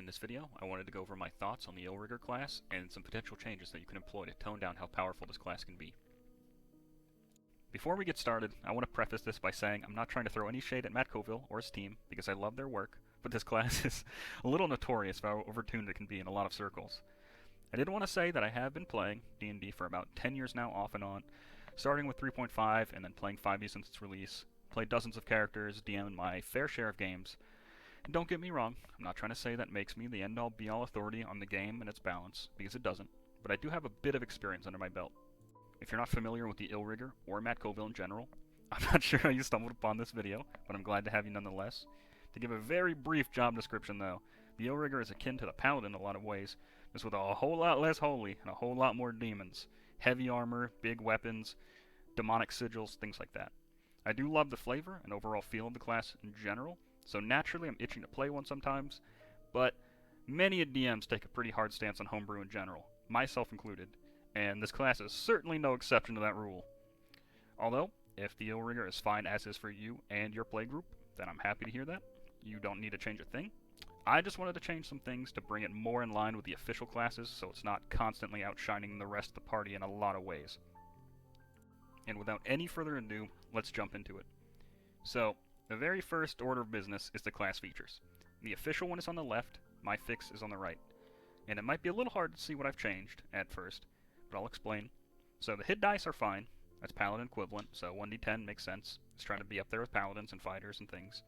In this video, I wanted to go over my thoughts on the Illrigger class and some potential changes that you can employ to tone down how powerful this class can be. Before we get started, I want to preface this by saying I'm not trying to throw any shade at Matt Colville or his team, because I love their work, but this class is a little notorious for how overtuned it can be in a lot of circles. I did want to say that I have been playing D&D for about 10 years now, off and on, starting with 3.5 and then playing 5e since its release, played dozens of characters, DM'd my fair share of games. And don't get me wrong, I'm not trying to say that makes me the end-all be-all authority on the game and its balance, because it doesn't, but I do have a bit of experience under my belt. If you're not familiar with the Illrigger, or Matt Colville in general, I'm not sure how you stumbled upon this video, but I'm glad to have you nonetheless. To give a very brief job description though, the Illrigger is akin to the Paladin in a lot of ways, just with a whole lot less holy and a whole lot more demons. Heavy armor, big weapons, demonic sigils, things like that. I do love the flavor and overall feel of the class in general, so naturally I'm itching to play one sometimes, but many DMs take a pretty hard stance on homebrew in general, myself included, and this class is certainly no exception to that rule. Although, if the Illrigger is fine as is for you and your playgroup, then I'm happy to hear that. You don't need to change a thing. I just wanted to change some things to bring it more in line with the official classes, so it's not constantly outshining the rest of the party in a lot of ways. And without any further ado, let's jump into it. So, the very first order of business is the class features. The official one is on the left, my fix is on the right. And it might be a little hard to see what I've changed at first, but I'll explain. So the hit dice are fine, that's Paladin equivalent, so 1d10 makes sense. It's trying to be up there with Paladins and Fighters and things.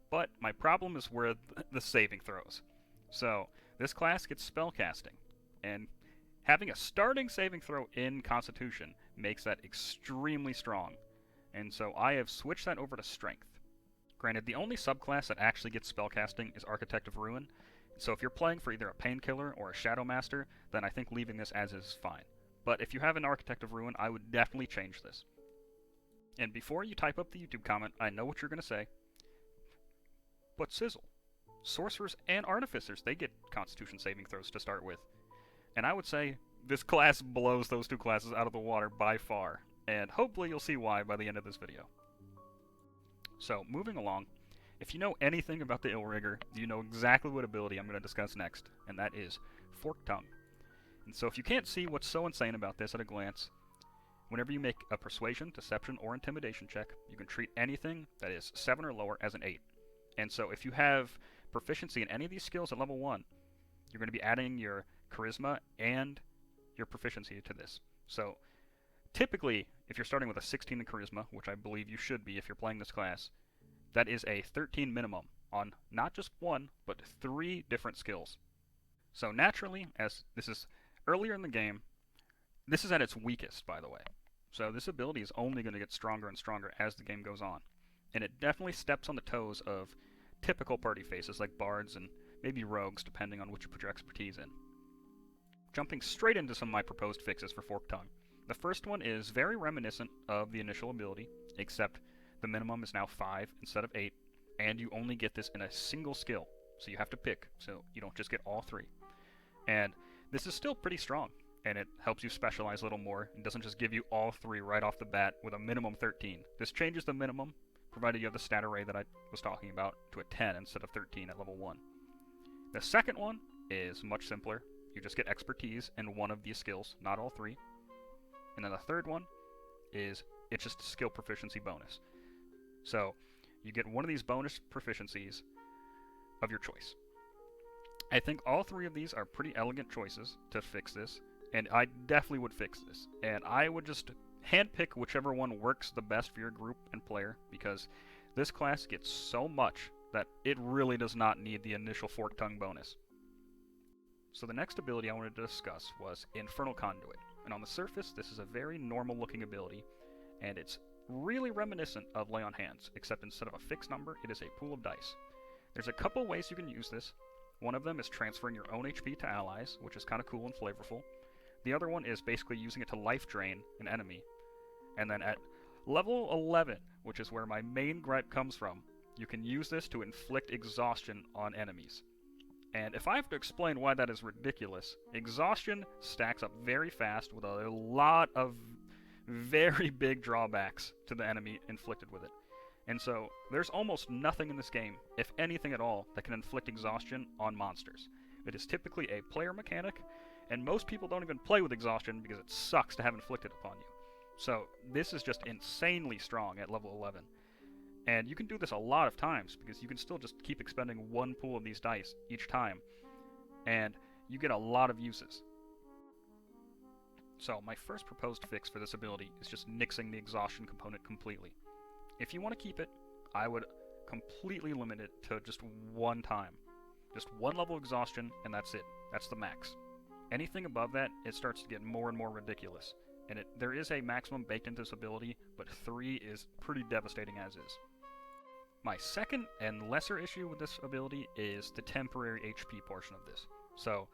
But my problem is where the saving throws. So, this class gets Spellcasting, and having a starting saving throw in Constitution makes that extremely strong, and so I have switched that over to Strength. Granted, the only subclass that actually gets Spellcasting is Architect of Ruin, so if you're playing for either a Painkiller or a Shadowmaster, then I think leaving this as is fine. But if you have an Architect of Ruin, I would definitely change this. And before you type up the YouTube comment, I know what you're going to say. But sizzle. Sorcerers and Artificers, they get Constitution saving throws to start with. And I would say this class blows those two classes out of the water by far. And hopefully you'll see why by the end of this video. So, moving along, if you know anything about the Illrigger, you know exactly what ability I'm going to discuss next, and that is Forked Tongue. And so if you can't see what's so insane about this at a glance, whenever you make a Persuasion, Deception, or Intimidation check, you can treat anything that is 7 or lower as an 8. And so if you have proficiency in any of these skills at level 1, you're going to be adding your Charisma and your proficiency to this. So typically, if you're starting with a 16 in Charisma, which I believe you should be if you're playing this class, that is a 13 minimum on not just one, but 3 different skills. So naturally, as this is earlier in the game, this is at its weakest, by the way. So this ability is only going to get stronger and stronger as the game goes on. And it definitely steps on the toes of typical party faces like bards and maybe rogues, depending on which you put your expertise in. Jumping straight into some of my proposed fixes for Forked Tongue. The first one is very reminiscent of the initial ability, except the minimum is now 5 instead of 8, and you only get this in a single skill, so you have to pick, so you don't just get all 3. And this is still pretty strong, and it helps you specialize a little more, and doesn't just give you all 3 right off the bat with a minimum 13. This changes the minimum, provided you have the stat array that I was talking about, to a 10 instead of 13 at level 1. The second one is much simpler. You just get expertise in one of these skills, not all 3. And then the third one is, it's just a skill proficiency bonus. So, you get one of these bonus proficiencies of your choice. I think all 3 of these are pretty elegant choices to fix this, and I definitely would fix this. And I would just handpick whichever one works the best for your group and player, because this class gets so much that it really does not need the initial Forked Tongue bonus. So the next ability I wanted to discuss was Infernal Conduit. And on the surface, this is a very normal looking ability, and it's really reminiscent of Lay on Hands, except instead of a fixed number, it is a pool of dice. There's a couple ways you can use this. One of them is transferring your own HP to allies, which is kind of cool and flavorful. The other one is basically using it to life drain an enemy. And then at level 11, which is where my main gripe comes from, you can use this to inflict exhaustion on enemies. And if I have to explain why that is ridiculous, exhaustion stacks up very fast with a lot of very big drawbacks to the enemy inflicted with it. And so, there's almost nothing in this game, if anything at all, that can inflict exhaustion on monsters. It is typically a player mechanic, and most people don't even play with exhaustion because it sucks to have inflicted upon you. So, this is just insanely strong at level 11. And you can do this a lot of times, because you can still just keep expending one pool of these dice each time, and you get a lot of uses. So, my first proposed fix for this ability is just nixing the exhaustion component completely. If you want to keep it, I would completely limit it to just one time. Just one level exhaustion, and that's it. That's the max. Anything above that, it starts to get more and more ridiculous. And there is a maximum baked into this ability, but 3 is pretty devastating as is. My second and lesser issue with this ability is the temporary HP portion of this. So,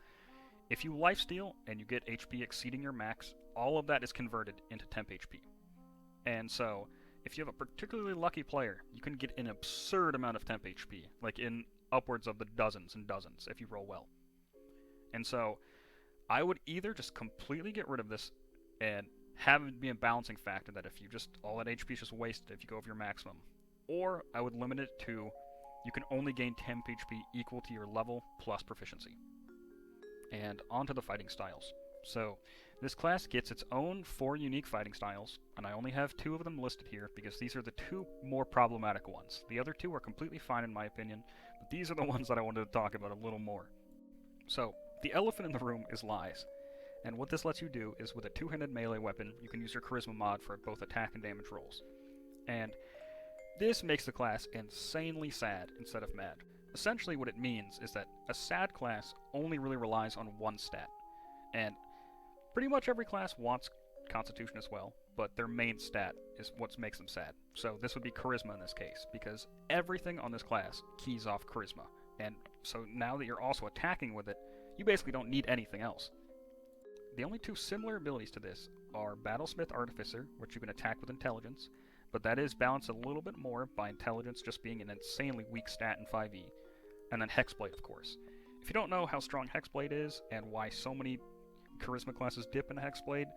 if you lifesteal and you get HP exceeding your max, all of that is converted into temp HP. And so, if you have a particularly lucky player, you can get an absurd amount of temp HP, like in upwards of the dozens and dozens if you roll well. And so, I would either just completely get rid of this and have it be a balancing factor that if you just, all that HP is just wasted if you go over your maximum. Or I would limit it to, you can only gain temp HP equal to your level plus proficiency. And onto the fighting styles. So, this class gets its own 4 unique fighting styles, and I only have 2 of them listed here because these are the 2 more problematic ones. The other 2 are completely fine in my opinion, but these are the ones that I wanted to talk about a little more. So, the elephant in the room is Lies, and what this lets you do is with a 2-handed melee weapon, you can use your charisma mod for both attack and damage rolls. And this makes the class insanely sad instead of mad. Essentially what it means is that a sad class only really relies on one stat, and pretty much every class wants Constitution as well, but their main stat is what makes them sad. So this would be Charisma in this case, because everything on this class keys off Charisma, and so now that you're also attacking with it, you basically don't need anything else. The only 2 similar abilities to this are Battlesmith Artificer, which you can attack with Intelligence, but that is balanced a little bit more by Intelligence just being an insanely weak stat in 5e, and then Hexblade, of course. If you don't know how strong Hexblade is, and why so many Charisma classes dip into Hexblade,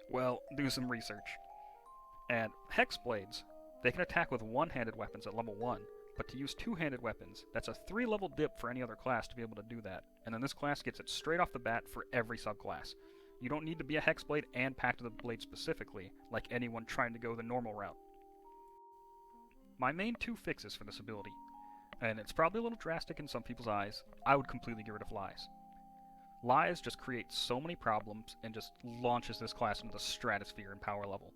well, do some research. And Hexblades, they can attack with one-handed weapons at level 1, but to use two-handed weapons, that's a 3-level dip for any other class to be able to do that, and then this class gets it straight off the bat for every subclass. You don't need to be a Hexblade and Pact of the Blade specifically, like anyone trying to go the normal route. My main 2 fixes for this ability, and it's probably a little drastic in some people's eyes, I would completely get rid of Lies. Lies just creates so many problems and just launches this class into the stratosphere in power level.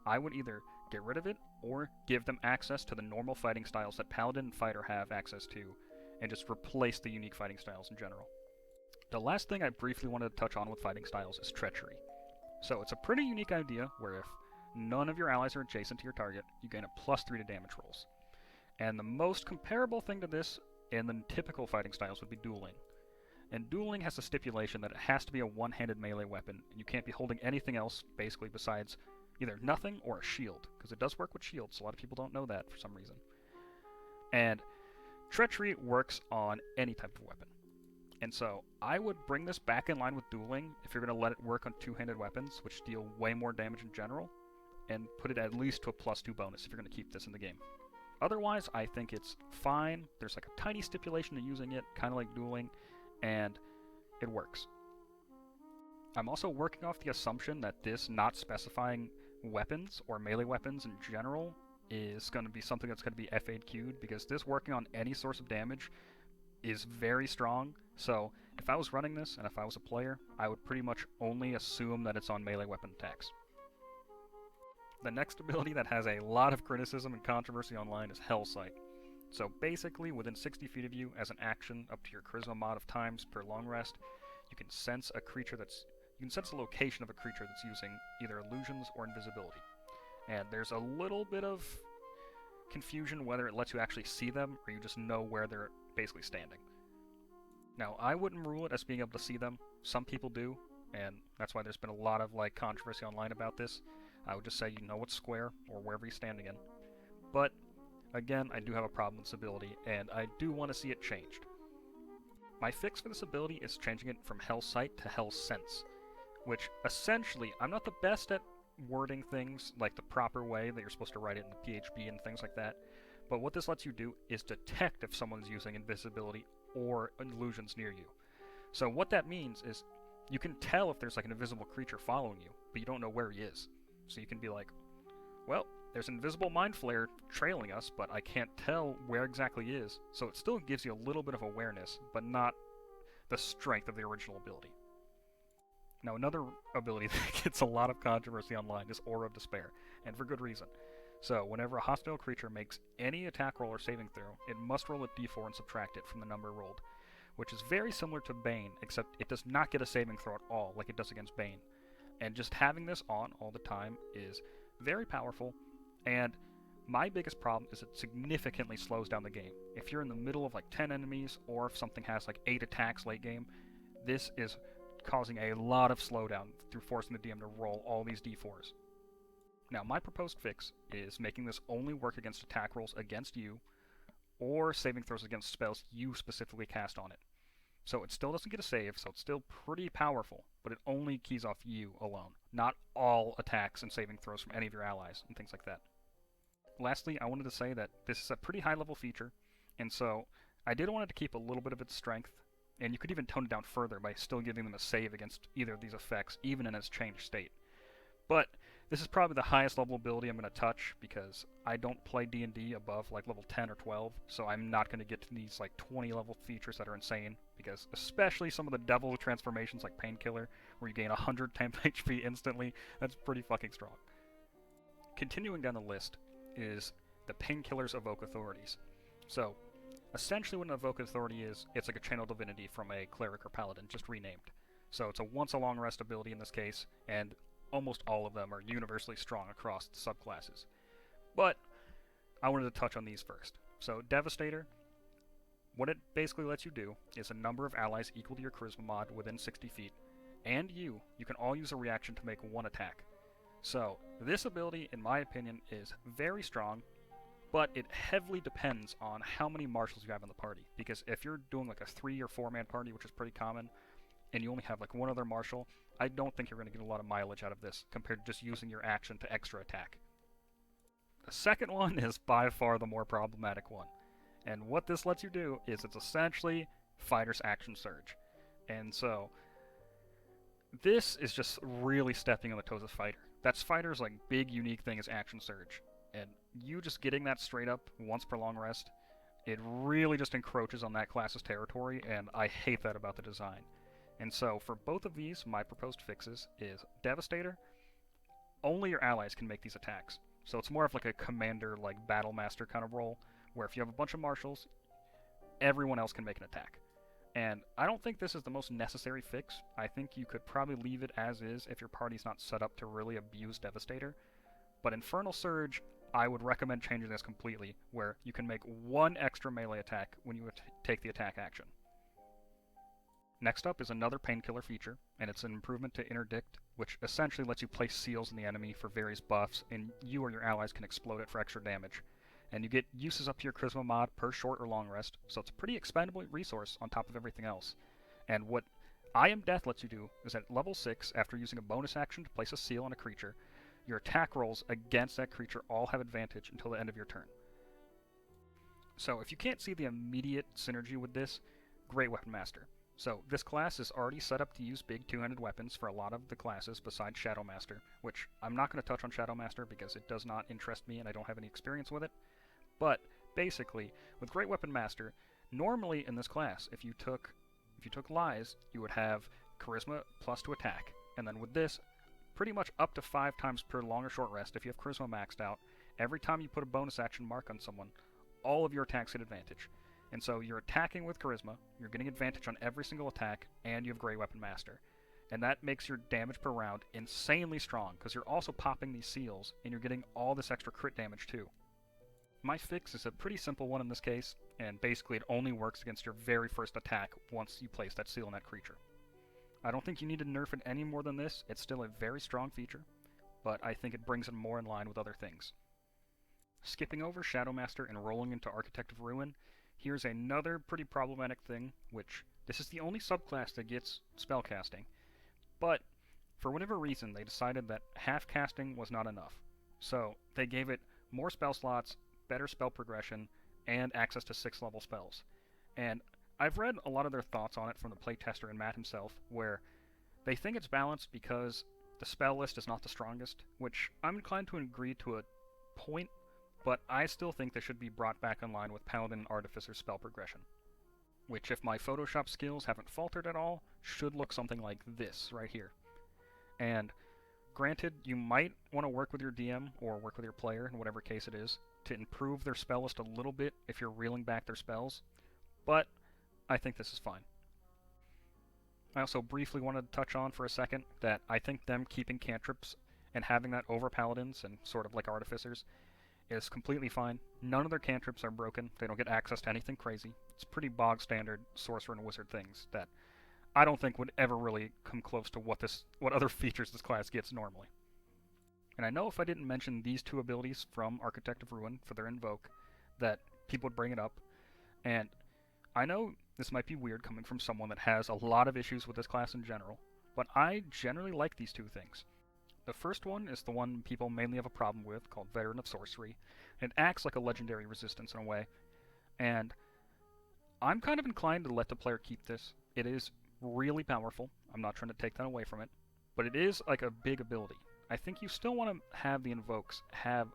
I would either get rid of it or give them access to the normal fighting styles that Paladin and Fighter have access to, and just replace the unique fighting styles in general. The last thing I briefly wanted to touch on with fighting styles is Treachery. So it's a pretty unique idea where if none of your allies are adjacent to your target, you gain a +3 to damage rolls. And the most comparable thing to this in the typical fighting styles would be dueling. And dueling has a stipulation that it has to be a one-handed melee weapon, and you can't be holding anything else basically besides either nothing or a shield, because it does work with shields, a lot of people don't know that for some reason. And Treachery works on any type of weapon. And so, I would bring this back in line with dueling if you're going to let it work on two-handed weapons, which deal way more damage in general, and put it at least to a +2 bonus if you're going to keep this in the game. Otherwise, I think it's fine. There's like a tiny stipulation to using it, kind of like dueling, and it works. I'm also working off the assumption that this not specifying weapons or melee weapons in general is going to be something that's going to be FAQ'd, because this working on any source of damage is very strong. So if I was running this and if I was a player, I would pretty much only assume that it's on melee weapon attacks. The next ability that has a lot of criticism and controversy online is Hellsight. So basically, within 60 feet of you, as an action up to your charisma mod of times per long rest, you can sense a creature you can sense the location of a creature that's using either illusions or invisibility. And there's a little bit of confusion whether it lets you actually see them or you just know where they're basically standing. Now, I wouldn't rule it as being able to see them. Some people do, and that's why there's been a lot of controversy online about this. I would just say you know what's square or wherever you're standing in. But again, I do have a problem with this ability, and I do want to see it changed. My fix for this ability is changing it from Hellsight to Hellsense, which essentially, I'm not the best at explaining this ability, but wording things like the proper way that you're supposed to write it in the PHP and things like that. But what this lets you do is detect if someone's using invisibility or illusions near you. So what that means is you can tell if there's like an invisible creature following you, but you don't know where he is. So you can be like, well, there's an invisible mind flare trailing us, but I can't tell where exactly he is. So it still gives you a little bit of awareness, but not the strength of the original ability. Now, another ability that gets a lot of controversy online is Aura of Despair, and for good reason. So, whenever a hostile creature makes any attack roll or saving throw, it must roll a d4 and subtract it from the number rolled, which is very similar to Bane, except it does not get a saving throw at all, like it does against Bane. And just having this on all the time is very powerful, and my biggest problem is it significantly slows down the game. If you're in the middle of like 10 enemies, or if something has like 8 attacks late game, this is causing a lot of slowdown through forcing the DM to roll all these d4s. Now, my proposed fix is making this only work against attack rolls against you, or saving throws against spells you specifically cast on it. So it still doesn't get a save, so it's still pretty powerful, but it only keys off you alone, not all attacks and saving throws from any of your allies and things like that. Lastly, I wanted to say that this is a pretty high level feature, and so I did want it to keep a little bit of its strength, and you could even tone it down further by still giving them a save against either of these effects, even in its changed state. But this is probably the highest level ability I'm going to touch, because I don't play D&D above like level 10 or 12, so I'm not going to get to these like 20 level features that are insane, because especially some of the devil transformations like Painkiller, where you gain 100 temp HP instantly, that's pretty fucking strong. Continuing down the list is the Painkiller's Invoke Authorities. So, essentially what an Invoke Authority is, it's like a channel divinity from a cleric or paladin, just renamed. So it's a once a long rest ability in this case, and almost all of them are universally strong across the subclasses. But I wanted to touch on these first. So Devastator, what it basically lets you do is a number of allies equal to your charisma mod within 60 feet, and you can all use a reaction to make one attack. So this ability, in my opinion, is very strong, but it heavily depends on how many marshals you have in the party. Because if you're doing like a 3 or 4 man party, which is pretty common, and you only have like one other marshal, I don't think you're going to get a lot of mileage out of this compared to just using your action to extra attack. The second one is by far the more problematic one. And what this lets you do is it's essentially Fighter's Action Surge. And so this is just really stepping on the toes of Fighter. That's Fighter's like big unique thing is Action Surge. And you just getting that straight up once per long rest, it really just encroaches on that class's territory, and I hate that about the design. And so for both of these, my proposed fixes is Devastator. Only your allies can make these attacks. So it's more of like a commander, like battle master kind of role, where if you have a bunch of marshals, everyone else can make an attack. And I don't think this is the most necessary fix. I think you could probably leave it as is if your party's not set up to really abuse Devastator. But Infernal Surge, I would recommend changing this completely, where you can make one extra melee attack when you take the attack action. Next up is another Painkiller feature, and it's an improvement to Interdict, which essentially lets you place seals in the enemy for various buffs, and you or your allies can explode it for extra damage. And you get uses up to your Charisma mod per short or long rest, so it's a pretty expendable resource on top of everything else. And what I Am Death lets you do is at level 6, after using a bonus action to place a seal on a creature, your attack rolls against that creature all have advantage until the end of your turn. So if you can't see the immediate synergy with this, Great Weapon Master. So this class is already set up to use big two-handed weapons for a lot of the classes besides Shadowmaster, which I'm not going to touch on Shadowmaster because it does not interest me and I don't have any experience with it. But basically, with Great Weapon Master, normally in this class, if you took Lies, you would have Charisma plus to attack, and then with this, pretty much up to 5 times per long or short rest if you have Charisma maxed out. Every time you put a bonus action mark on someone, all of your attacks get advantage. And so you're attacking with Charisma, you're getting advantage on every single attack, and you have Great Weapon Master. And that makes your damage per round insanely strong, because you're also popping these seals, and you're getting all this extra crit damage too. My fix is a pretty simple one in this case, and basically it only works against your very first attack once you place that seal on that creature. I don't think you need to nerf it any more than this. It's still a very strong feature, but I think it brings it more in line with other things. Skipping over Shadowmaster and rolling into Architect of Ruin, here's another pretty problematic thing, which this is the only subclass that gets spellcasting, but For whatever reason, they decided that half casting was not enough. So they gave it more spell slots, better spell progression, and access to 6th-level spells. And I've read a lot of their thoughts on it from the playtester and Matt himself, where they think it's balanced because the spell list is not the strongest, which I'm inclined to agree to a point, but I still think they should be brought back in line with Paladin and Artificer spell progression, which, if my Photoshop skills haven't faltered at all, should look something like this right here. And granted, you might want to work with your DM or work with your player, in whatever case it is, to improve their spell list a little bit if you're reeling back their spells, but I think this is fine. I also briefly wanted to touch on for a second that I think them keeping cantrips and having that over paladins and sort of like artificers is completely fine. None of their cantrips are broken. They don't get access to anything crazy. It's pretty bog standard sorcerer and wizard things that I don't think would ever really come close to what other features this class gets normally. And I know if I didn't mention these two abilities from Architect of Ruin for their Invoke, that people would bring it up. And I know this might be weird coming from someone that has a lot of issues with this class in general, but I generally like these two things. The first one is the one people mainly have a problem with, called Veteran of Sorcery. It acts like a legendary resistance in a way, and I'm kind of inclined to let the player keep this. It is really powerful. I'm not trying to take that away from it, but it is like a big ability. I think you still want to have the Invokes have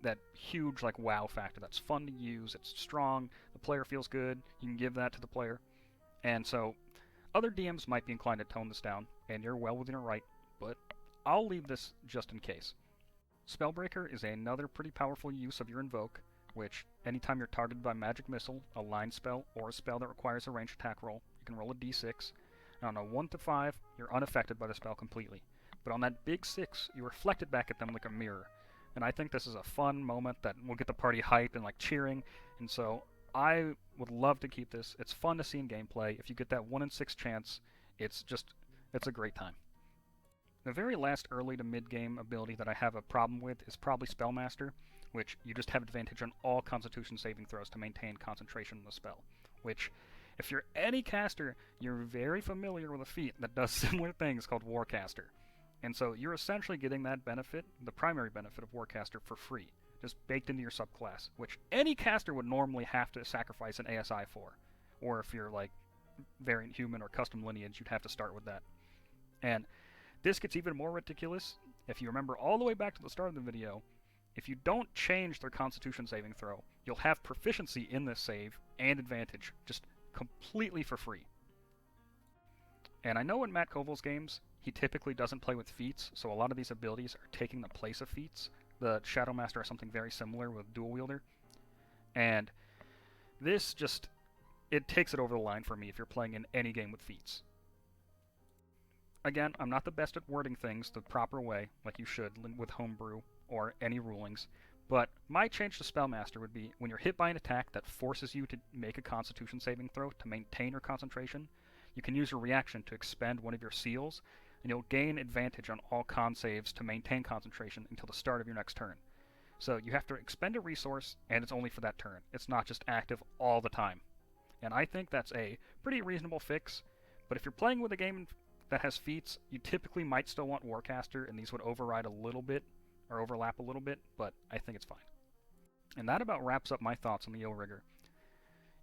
that huge like wow factor that's fun to use, it's strong, the player feels good, you can give that to the player. And so other DMs might be inclined to tone this down, and you're well within your right, but I'll leave this just in case. Spellbreaker is another pretty powerful use of your Invoke, which anytime you're targeted by magic missile, a line spell, or a spell that requires a ranged attack roll, you can roll a d6, and on a 1 to 5, you're unaffected by the spell completely. But on that big 6, you reflect it back at them like a mirror. And I think this is a fun moment that will get the party hyped and like cheering, and so I would love to keep this. It's fun to see in gameplay. If you get that 1 in 6 chance, it's a great time. The very last early to mid-game ability that I have a problem with is probably Spellmaster, which you just have advantage on all Constitution saving throws to maintain concentration on the spell, which, if you're any caster, you're very familiar with a feat that does similar things called Warcaster. And so you're essentially getting that benefit, the primary benefit of Warcaster, for free, just baked into your subclass, which any caster would normally have to sacrifice an ASI for. Or if you're like Variant Human or Custom Lineage, you'd have to start with that. And this gets even more ridiculous. If you remember all the way back to the start of the video, if you don't change their Constitution saving throw, you'll have proficiency in this save and advantage, just completely for free. And I know in Matt Colville's games, he typically doesn't play with feats, so a lot of these abilities are taking the place of feats. The Shadowmaster has something very similar with Dual Wielder. And this just, it takes it over the line for me if you're playing in any game with feats. Again, I'm not the best at wording things the proper way, like you should with Homebrew or any rulings, but my change to Spellmaster would be when you're hit by an attack that forces you to make a Constitution saving throw to maintain your concentration, you can use your reaction to expend one of your seals, and you'll gain advantage on all con saves to maintain concentration until the start of your next turn. So you have to expend a resource, and it's only for that turn. It's not just active all the time. And I think that's a pretty reasonable fix, but if you're playing with a game that has feats, you typically might still want Warcaster, and these would override a little bit, or overlap a little bit, but I think it's fine. And that about wraps up my thoughts on the Illrigger.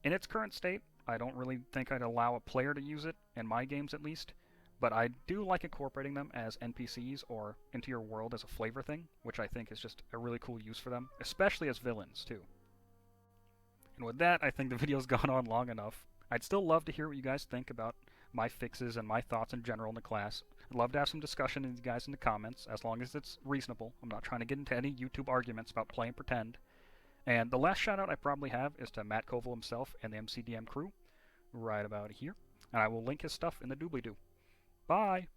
In its current state, I don't really think I'd allow a player to use it, in my games at least, but I do like incorporating them as NPCs or into your world as a flavor thing, which I think is just a really cool use for them, especially as villains, too. And with that, I think the video's gone on long enough. I'd still love to hear what you guys think about my fixes and my thoughts in general in the class. I'd love to have some discussion with you guys in the comments, as long as it's reasonable. I'm not trying to get into any YouTube arguments about playing pretend. And the last shout out I probably have is to Matt Colville himself and the MCDM crew, right about here. And I will link his stuff in the doobly-doo. Bye!